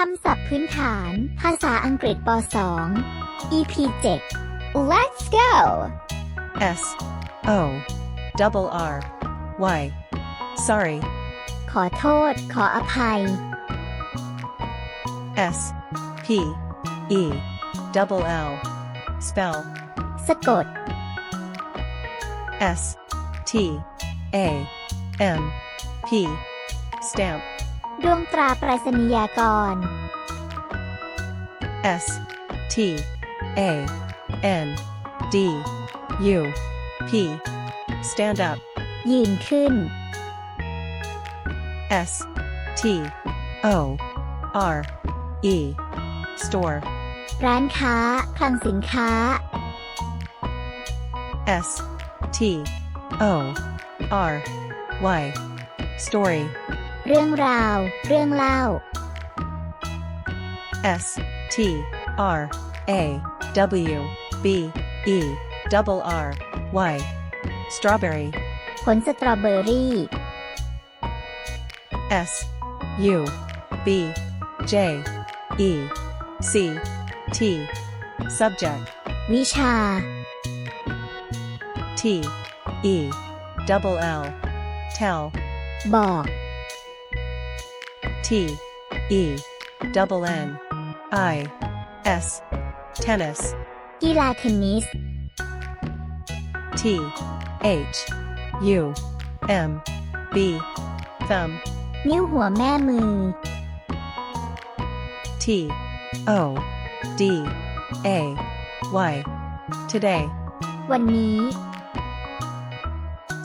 คำศัพท์พื้นฐานภาษาอังกฤษป .2 EP.7 Let's go S O double R Y sorry ขอโทษขออภัย S P E double L spell สะกด S T A M P stamp ดวงตราไปรษณียากร S T A N D U P stand up ยืนขึ้น S T O R E store ร้านค้าคลังสินค้า S T O R Y story เรื่องราวเรื่องเล่า S T R A W B E double R Y strawberry ผลสตรอเบอรี่ S U B J E C T subject วิชา T E double L tell บอก T E double N I S tennis กีฬาเทนนิส T H U M B thumb นิ้วหัวแม่มือ T O D A Y today วันนี้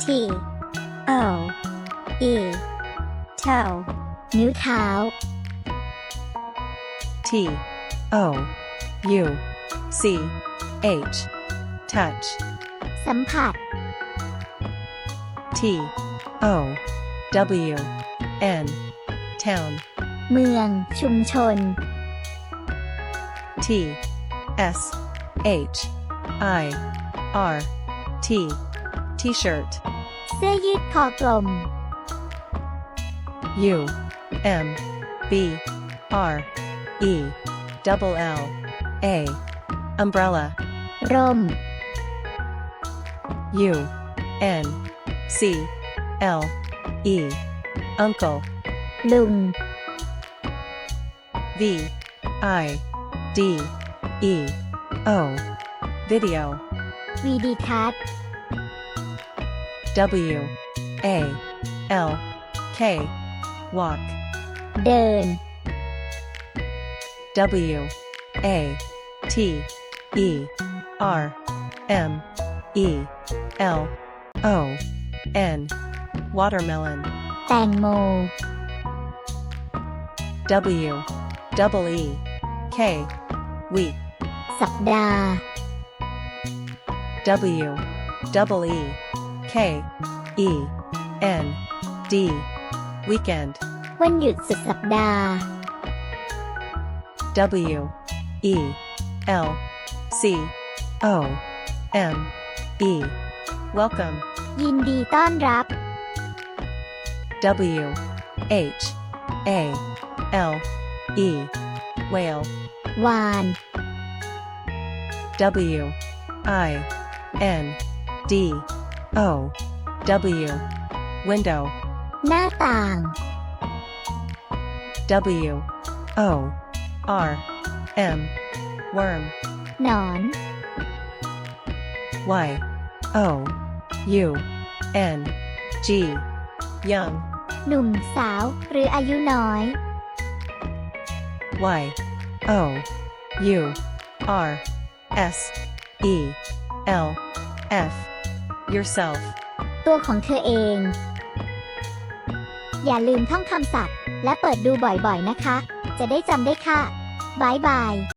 T O E toe นิ้วเท้า T O U C H touch สัมผัส T O W N town เมืองชุมชน T S H I R T t-shirt เสื้อยืดคอกลม U M B R E double L A umbrella ร่ม U N C L E uncle ลุง V I D E O video วิดีทัศน์ W A L K walk เดิน W A T E R M E L O N watermelon แตงโม W double E K week สัปดาห์ W double E K E N D weekend วันหยุดสุดสัปดาห์ W E L C O M E welcome ยินดีต้อนรับ W H A L E whale วาน W I N D O W window หน้าต่าง W O R M worm หนอน Y O U N G young หนุ่มสาวหรืออายุน้อย Y O U R S E L F yourself ตัวของเธอเอง อย่าลืมท่องคำศัพท์และเปิดดูบ่อยๆนะคะ จะได้จำได้ค่ะ บ๊ายบาย